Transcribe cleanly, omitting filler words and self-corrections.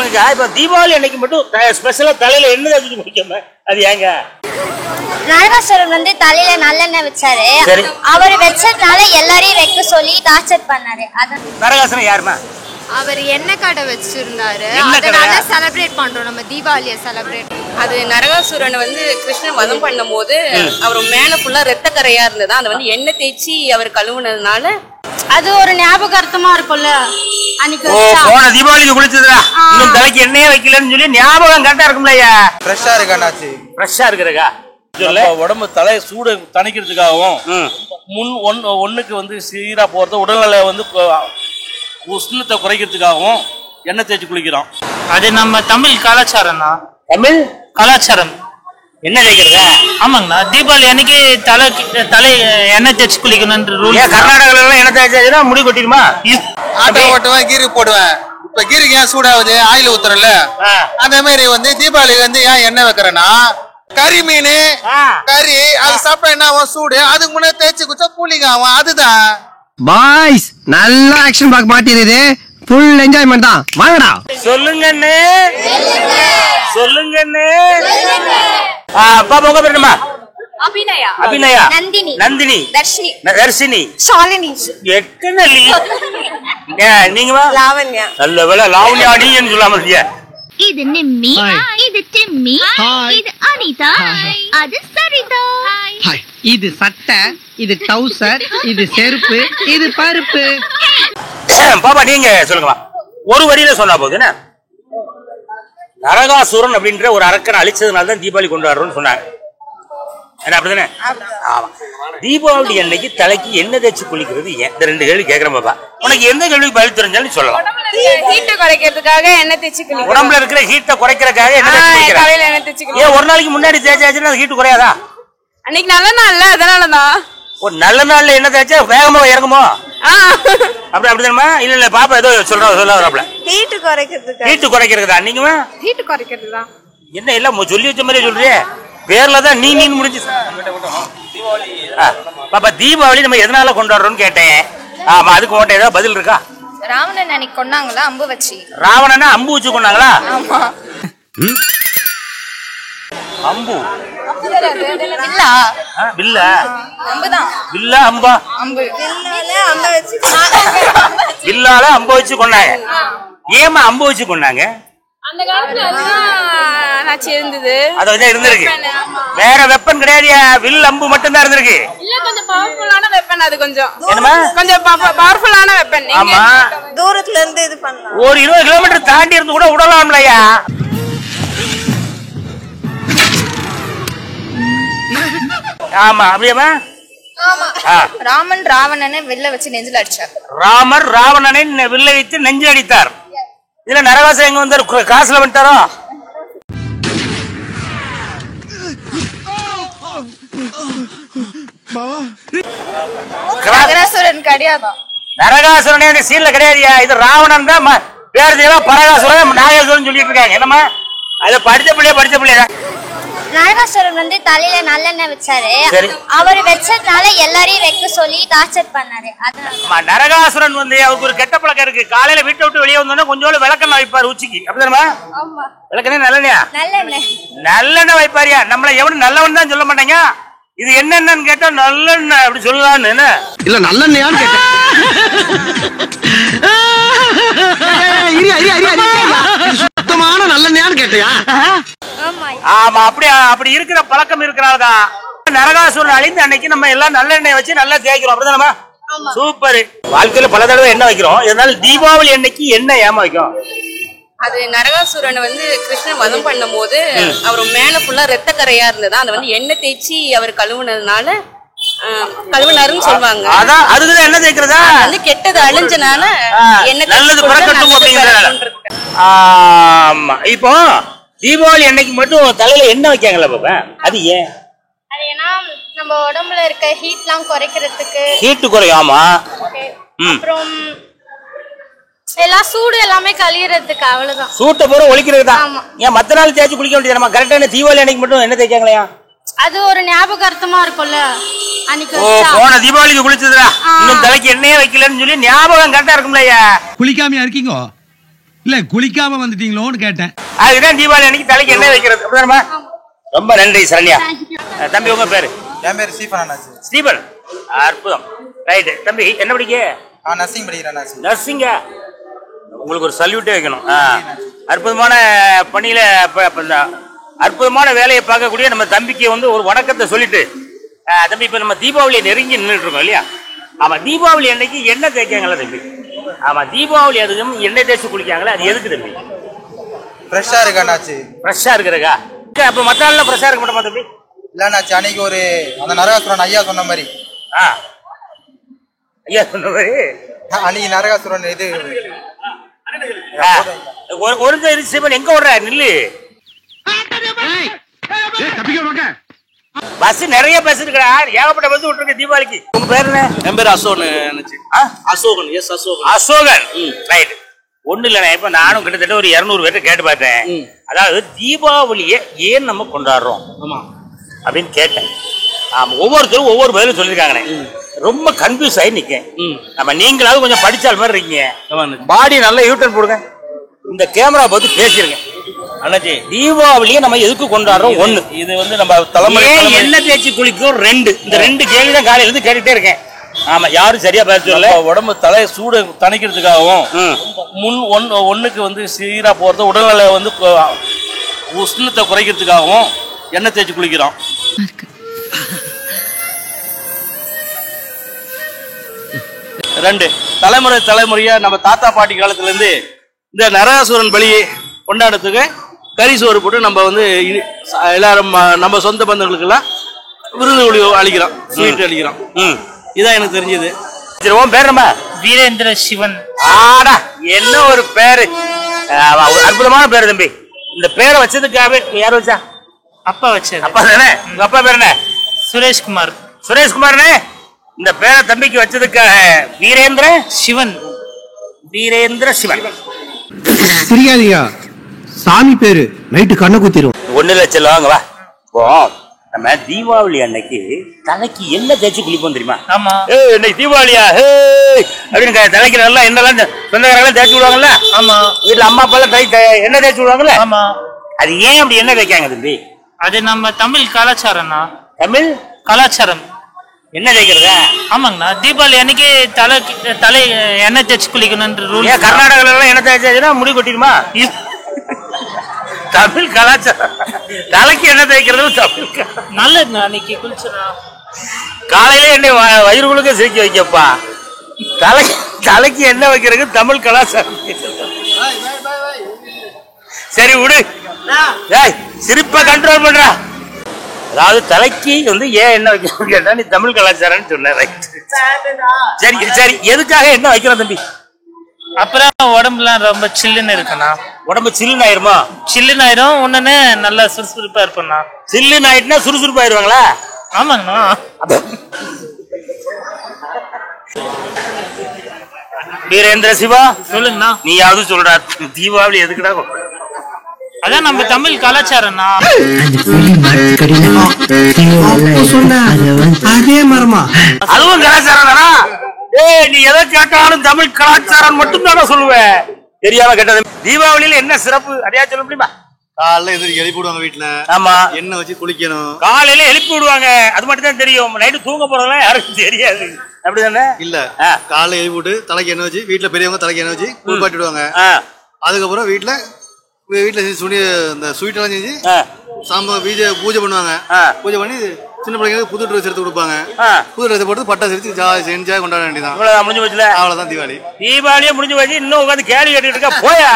இருக்கா? இப்ப தீபாவளி அன்னைக்கு மட்டும் ஸ்பெஷலா தலையில எண்ணெய் தேய்ச்சி குளிக்காம அது ஏங்க? நரகாசுரன் வந்து தலையில நல்லெண்ணெய் வச்சாரு. அவர் வச்சதுனால எல்லாரையும் வைக்க சொல்லி டார்ச்சர் பண்ணாரு. அதான் நரகாசுரன் யாருமா? அவர் எண்ணெய் கடை வச்சிருந்தாரு. அதனால செலிப்ரேட் பண்றோம் நம்ம தீபாவளியை செலிப்ரேட். அது நரகாசுரன் வந்து கிருஷ்ணன் வதம் பண்ணும் போது அவர் மேல ஃபுல்லா ரத்த கரையா இருந்தது. அதை வந்து எண்ணெய் தேய்ச்சி அவர் கழுவுனதுனால அது ஒரு ஞாபகார்த்தமா இருக்கும்ல. அன்னைக்கு போன தீபாவளிக்கு குளிச்சதுடா, இன்னும் தலைக்கு எண்ணெயே வைக்கலன்னு சொல்லி ஞாபகம் கரெக்டா இருக்கும்லையா? ஃப்ரெஷ்ஷா இருக்காச்சு. ஃப்ரெஷ்ஷா இருக்கிறக்கா உடம்பு தலை சூடு தணிக்கிறதுக்காகவும் முன் ஒண்ணுக்கு வந்து சீரா போறது உடல்நிலை வந்து உஷ்ணத்தை குறைக்கிறதுக்காகவும் எண்ணெய் தேய்ச்சி குளிக்கிறோம். அது நம்ம தமிழ் கலாச்சாரம்னா. தமிழ் கலாச்சாரம் என்ன தேய்க்கிறதா? ஆமாங்கண்ணா. தீபாவளி அன்னைக்கு தலை எண்ணெய் தேய்ச்சி குளிக்கணும்ன்ற ரூல். கர்நாடகால எல்லாம் எண்ணெய் தேய்ச்சா முடி கொட்டிடுமா? ஆட்டை ஓட்டுவேன், கீரு போடுவேன். இப்ப கீருக்கு ஏன் சூடாகுது? ஆயில் ஊத்துறல. அந்த மாதிரி வந்து தீபாவளிக்கு வந்து ஏன் எண்ணெய் வைக்கிறேன்னா, கறி மீன் கறி அது சாப்பிட்டா என்ன ஆகும்? சூடு. அதுக்கு முன்னாடி தேய்ச்சி குச்சா கூலிங் ஆகும். அதுதான் பாய்ஸ். நல்ல ஆக்ஷன் பிளாக் மாட்டிருது. ஃபுல் என்ஜாய்மெண்ட் தான். வாங்கடா. சொல்லுங்கண்ணே, சொல்லுங்கண்ணே. பாப்பா உங்க பேர் என்னமா? அபிநயா. அபிநயா. நந்தினி. நந்தினி. தர்ஷினி. தர்ஷினி. ஷாலினி. எத்தனை நீங்கமா? லாவண்யா. நல்ல வேலை லாவண்யா நீன்னு சொல்லாம இல்லையா? இது நிம்மி, இது டிம்மி, இது அனிதா, அது சரிதா. இது சட்டை, இது டவுசர், இது செருப்பு, இது பருப்பு. பாப்பா நீங்க சொல்லுங்களா? ஒரு வரியில சொன்னா போது என்ன? நரகாசுரன் அப்படின்ற ஒரு அரக்கனை அழிச்சதுனால தான் தீபாவளி கொண்டாடுறோம்னு சொன்னாங்க. என்ன அப்படிதானே? ஆமா. தீபாவளி அன்னைக்கு தலைக்கு எண்ணெய் தேய்ச்சி குளிக்கிறது ஏன்? இந்த ரெண்டு கேள்வி கேட்கிறேன் பாப்பா. உனக்கு எந்த கேள்விக்கு பதில் தெரிஞ்சாலும் சொல்லலாம். ஹீட்டை குறைக்கிறதுக்காக எண்ணெய் தேய்ச்சி குளிக்கிறோம். உடம்புல இருக்கிற ஹீட்டை குறைக்கிறதுக்காக எண்ணெய் தேய்ச்சி குளிக்கிறோம். ஏன் ஒரு நாளைக்கு முன்னாடி தேய்ச்சாச்சுன்னா அது ஹீட்டு குறையாதா? அன்னைக்கு நல்ல நாள்ல அதனாலதான். ஒரு நல்ல நாள்ல என்ன தேய்ச்சா வேகமா இறங்குமோ? அப்படிதானமா? இல்ல இல்ல பாப்பா ஏதோ சொல்ல ஹீட்டு குறைக்கிறதுக்கு. ஹீட்டு குறைக்கிறதா? நீங்க ஹீட்டு குறைக்கிறதுதான். என்ன எல்லாம் சொல்லி வச்ச மாதிரி சொல்றியே? பேர்ல தான் நீ முடிஞ்சு. பாப்பா தீபாவளி நம்ம எதனால கொண்டாடுறோம்னு கேட்டேன். ஆமா, அதுக்கு உன்கிட்ட ஏதாவது பதில் இருக்கா? ராவணன் அன்னைக்கு கொண்டாங்களா அம்பு வச்சு. ராவணனா அம்பு வச்சு கொண்டாங்களா? ஆமா. அம்பு இல்ல வில்ல அம்புதான். வில்ல அம்பா? அம்பு வில்லால அம்பு வச்சு கொண்டாங்க. ஏமா அம்பு வச்சு கொண்டாங்க? அந்த காலத்துல இருந்தது. அது வந்து இருந்திருக்கு. வேற வெப்பன் கிடையாதுயா, வில் அம்பு மட்டும் தான் இருந்திருக்கு. இல்ல கொஞ்சம் பவர்ஃபுல்லான வெப்பன். அது கொஞ்சம் கொஞ்சம் பவர்ஃபுல்லான வெப்பன். ஆமா, தூரத்துல இருந்து இது பண்ணலாம். ஒரு 20 கிலோமீட்டர் தாண்டி இருந்து கூட விடலாம்லையா? ஆமா அப்படியாமா? ராமன் ராவணனை வில்ல வச்சு நெஞ்சில அடிச்சார். ராமர் ராவணனை வில்ல வைத்து நெஞ்சில் அடித்தார். இதுல நரகாசுரன் எங்க வந்தாரு? காசுல வந்துட்டாரோ? நரகாசுரன் கிடையாதான். நரகாசுரனே அந்த சீன்ல கிடையாதுயா. இது ராவணன் தான். பேர் பரகாசுரன் நாகேஸ்வரன் சொல்லிட்டு இருக்காங்க. என்னமா அத படிச்ச பிள்ளையா? நரகாசுரன் வந்து தலையில நல்லெண்ணெய் வச்சாரு. அவர் வச்சதுனால எல்லாரையும் வைக்க சொல்லி டார்ச்சர் பண்ணாரு. அதான் நரகாசுரன் வந்து அவருக்கு ஒரு கெட்ட பழக்கம் இருக்கு. காலையில வீட்டை விட்டு வெளியே வந்தோன்னா கொஞ்சோண்டு விளக்கெண்ணெய் வைப்பாரு உச்சிக்கு. அப்படிதானமா? விளக்கெண்ணெய் நல்லெண்ணெயா? நல்லெண்ணெய் வைப்பாரியா? நம்மள எவனும் நல்லவன் தான் சொல்ல மாட்டாங்க. இது என்னன்னு கேட்டா நல்லெண்ணெய் அப்படி சொல்லலான்னு. என்ன இல்ல நல்லெண்ணெயான்னு கேட்டேன். சுத்தமான நல்லெண்ணெயான்னு கேட்டியா? ஆமா, அப்படி இருக்கிற பழக்கம் இருக்கிறால்தான் நரகாசுரன் அழிந்து அன்னைக்கு நம்ம எல்லாம் நல்லெண்ணெய் வச்சு நல்லா தேய்க்கிறோம். அப்படிதானமா? சூப்பர். வாழ்க்கையில பல தடவை எண்ணெய் வைக்கிறோம். இதனால தீபாவளி அன்னைக்கு எண்ணெய் ஏமா வைக்கும்? அது நரகாசுரனை வந்து கிருஷ்ணன் வதம் பண்ணும் போது அவர் மேல ஃபுல்லா ரத்த கரையா இருந்தது. அதை வந்து எண்ணெய் தேய்ச்சி அவர் கழுவுனதுனால கழுவுனாருன்னு சொல்லுவாங்க. அதான் அதுக்குதான் எண்ணெய் தேய்க்கிறதா? வந்து கெட்டது அழிஞ்சனால எண்ணெய் நல்லது பிறக்கட்டும் அப்படிங்கறதால. ஆமா. இப்போ தீபாவளி அன்னைக்கு மட்டும் தலையில எண்ணெய் வைக்காங்கல்ல பாப்பா, அது ஏன்? அது ஏன்னா நம்ம உடம்புல இருக்க ஹீட்லாம் குறைக்கிறதுக்கு. ஹீட் குறையும். ஆமா. அப்புறம் எல்லாம் சூடு எல்லாமே கழியறதுக்கு. அவ்வளவுதான். சூட்டை பூரா ஒழிக்கிறதுக்கு தான். ஏன் மத்த நாள் தேய்ச்சி குளிக்க வேண்டியது? நம்ம கரெக்டான தீபாவளி அன்னைக்கு மட்டும் என்ன தேய்க்காங்களையா? அது ஒரு ஞாபகார்த்தமா இருக்கும்ல. அன்னைக்கு போன தீபாவளிக்கு குளிச்சதுடா, இன்னும் தலைக்கு எண்ணெயே வைக்கலன்னு சொல்லி ஞாபகம் கரெக்டா இருக்கும்லையா? குளிக்காமையா இருக்கீங்க? இல்ல குளிக்காம வந்துட்டீங்களோன்னு கேட்டேன். அதுதான் தீபாவளி அன்னைக்கு தலைக்கு எண்ணெய் வைக்கிறது அப்படிதானமா? ரொம்ப நன்றி சரண்யா. தம்பி உங்க பேரு? என் பேர் ஸ்டீபன். ஸ்டீபன், அற்புதம். ரைட் தம்பி, என்ன படிக்க? நர்சிங் படிக்கிறேன். நர்சிங்கா? உங்களுக்கு ஒரு சல்யூட்டே வைக்கணும். அற்புதமான பணியில அற்புதமான வேலையை பார்க்கக்கூடிய நம்ம தம்பிக்கு வந்து ஒரு வணக்கத்தை சொல்லிட்டு, தம்பி இப்ப நம்ம தீபாவளியை நெருங்கி நின்றுட்டு இருக்கோம் இல்லையா? ஆமா, தீபாவளி அன்னைக்கு எண்ணெய் தேய்க்காங்களா தம்பி? ஆமா, தீபாவளி அதுவும் எண்ணெய் தேய்ச்சி குளிக்காங்களா? அது எதுக்கு தம்பி? ஃப்ரெஷ்ஷா இருக்காச்சு. ஃப்ரெஷ்ஷா இருக்கிறக்கா? அப்ப மற்ற நாள்ல ஃப்ரெஷ்ஷா இருக்க மாட்டோமா தம்பி? இல்லண்ணாச்சு, அன்னைக்கு ஒரு அந்த நரகாசுரன் ஐயா சொன்ன மாதிரி. ஐயா சொன்ன மாதிரி அன்னைக்கு நரகாசுரன் இது ஒரு சிவன் எங்க ஓடுற நில்லு. பஸ் நிறைய பஸ் இருக்குடா, ஏகப்பட்ட பஸ் விட்டுருக்கு தீபாவளிக்கு. உங்க பேரு என்ன? என் பேர் அசோகன். அசோகன். எஸ் அசோகன். அசோகன், ரைட். ஒண்ணு இல்ல, இப்ப நானும் கிட்டத்தட்ட ஒரு 200 பேர்ட்ட கேட்டு பார்த்தேன். அதாவது தீபாவளியை ஏன் நம்ம கொண்டாடுறோம் அப்படின்னு கேட்டேன். ஆமா, ஒவ்வொருத்தரும் ஒவ்வொரு பதிலும் சொல்லியிருக்காங்கண்ணே. ரொம்ப கன்ஃபியூஸ் ஆகி நிக்கேன். நம்ம நீங்களாவது கொஞ்சம் படிச்சால் மாதிரி இருக்கீங்க. பாடி நல்லா யூட்டர்ன் போடுங்க, இந்த கேமரா பார்த்து பேசிருங்க. அண்ணாச்சி, தீபாவளியை நம்ம எதுக்கு கொண்டாடுறோம்? ஒண்ணு, இது வந்து நம்ம தலைமுறை எண்ணெய் தேய்ச்சி குளிக்கும். 2, இந்த 2 கேள்வி தான் காலையில இருந்து கேட்டுட்டே இருக்கேன். ஆமா, யாரும் சரியா பேசல. உடம்பு தலை சூடு தணிக்கிறதுக்காகவும் ஒண்ணுக்கு வந்து சீரா போறது, உடல்நிலை வந்து உஷ்ணத்தை குறைக்கிறதுக்காகவும் எண்ணெய் தேய்ச்சி குளிக்கிறோம். ரெண்டு, தலைமுறையா நம்ம தாத்தா பாட்டி காலத்துல இருந்து இந்த நரகாசுரன் பலி கொண்டாடுறதுக்கு கறி சோறு போட்டு நம்ம வந்து எல்லாரும் நம்ம சொந்த பந்தங்களுக்கு எல்லாம் விருது அளிக்கிறோம், ஸ்வீட் அளிக்கிறோம். இதான் எனக்கு தெரிஞ்சது. உன் பேர் நம்ம? வீரேந்திர சிவன். ஆடா, என்ன ஒரு பேரு, அற்புதமான பேரு தம்பி. இந்த பேரை வச்சதுக்காகவே யார் வச்சா? அப்பா வச்சாரு. அப்பா தானே? உங்க அப்பா பேர் என்ன? சுரேஷ்குமார். சுரேஷ்குமார்னே, இந்த பேரை தம்பிக்கு வச்சதுக்காக வீரேந்திர சிவன். வீரேந்திர சிவன். தெரியாதியா, சாமி பேரு. நைட்டு கண்ணை குத்திரும். ஒண்ணு லட்சம் வாங்க வா. இப்போ நம்ம தீபாவளி அன்னைக்கு தலைக்கு என்ன தேய்ச்சி குளிப்போம் தெரியுமா? ஆமா. இன்னைக்கு தீபாவளியா அப்படின்னு தலைக்கு நல்லா என்னெல்லாம் சொந்தக்காரெல்லாம் தேய்ச்சி விடுவாங்கல்ல? ஆமா. வீட்டுல அம்மா அப்பா எல்லாம் எண்ணெய் தேய்ச்சி விடுவாங்கல்ல? ஆமா. அது ஏன் அப்படி எண்ணெய் தேய்க்காங்க தம்பி? அது நம்ம தமிழ் கலாச்சாரம்னா. தமிழ் கலாச்சாரம் என்ன தேய்க்கிறதா? ஆமாங்கண்ணா, தீபாவளி அன்னைக்கு தலை எண்ணெய் தேய்ச்சி குளிக்கணும்ன்ற ரூல். கர்நாடகால எல்லாம் எண்ணெய் தேய்ச்சா முடி கொட்டிடுமா? தமிழ் கலாச்சாரம் தலைக்கு எண்ணெய் தேய்க்கிறது தமிழ் நல்லதுண்ணா. அன்னைக்கு குளிச்சுனா காலையில எண்ணெய் வயிறுகளுக்கு சிரிக்க வைக்கப்பா. தலைக்கு எண்ணெய் வைக்கிறதுக்கு தமிழ் கலாச்சாரம். சரி விடு, சிரிப்பை கண்ட்ரோல் பண்றா. அதாவது தலைக்கு வந்து ஏன் என்ன வைக்கணும் கேட்டா, நீ தமிழ் கலாச்சாரம்னு சொன்ன. சரி சரி, எதுக்காக என்ன வைக்கிறோம் தம்பி? அப்புறம் உடம்புலாம் ரொம்ப சில்லுன்னு இருக்குண்ணா. உடம்பு சில்லுன்னு ஆயிருமா? சில்லுன்னு ஆயிரும், ஒண்ணுன்னு நல்லா சுறுசுறுப்பா இருப்பேண்ணா. சில்லுன்னு ஆயிட்டுனா சுறுசுறுப்பா ஆயிருவாங்களா? ஆமாங்கண்ணா. வீரேந்திர சிவா, சொல்லுங்கண்ணா. நீயாவது சொல்ற, தீபாவளி எதுக்குடா? அதான் நம்ம தமிழ் கலாச்சாரம்னா. அதே மரமா? அதுவும் கலாச்சாரம் தானா? நீ எதை கேட்டாலும் தமிழ் கலாச்சாரம் மட்டும் தானே சொல்லுவேன். தெரியாம கேட்டது. தீபாவளியில என்ன சிறப்பு அதையா சொல்ல முடியுமா? காலைல எதிர்த்து எழுப்பி விடுவாங்க வீட்டுல. ஆமா, எண்ணெய் வச்சு குளிக்கணும். காலையில எழுப்பி விடுவாங்க, அது மட்டும் தான் தெரியும். நைட்டு தூங்க போறதெல்லாம் யாருக்கும் தெரியாது. அப்படிதானே? இல்ல, காலைல எழுப்பி விட்டு தலைக்கு எண்ணெய் வச்சு, வீட்டுல பெரியவங்க தலைக்கு எண்ணெய் வச்சு குளிப்பாட்டி விடுவாங்க. அதுக்கப்புறம் வீட்டுல இந்த ஸ்வீட் எல்லாம் செஞ்சு சாம்பார் பூஜை பண்ணுவாங்க. பூஜை பண்ணி சின்ன பிள்ளைங்களுக்கு புது ட்ரெஸ் எடுத்து கொடுப்பாங்க. புது ட்ரெஸ் போட்டு பட்டாசு எடுத்து என்ஜாய் கொண்டாட வேண்டியதான். முடிஞ்சு போச்சுல, அவ்வளவுதான் தீபாவளி. தீபாவளியே முடிஞ்சு போச்சு. இன்னும் உட்காந்து கேள்வி கேட்டுக்கிட்டு இருக்கா? போயா.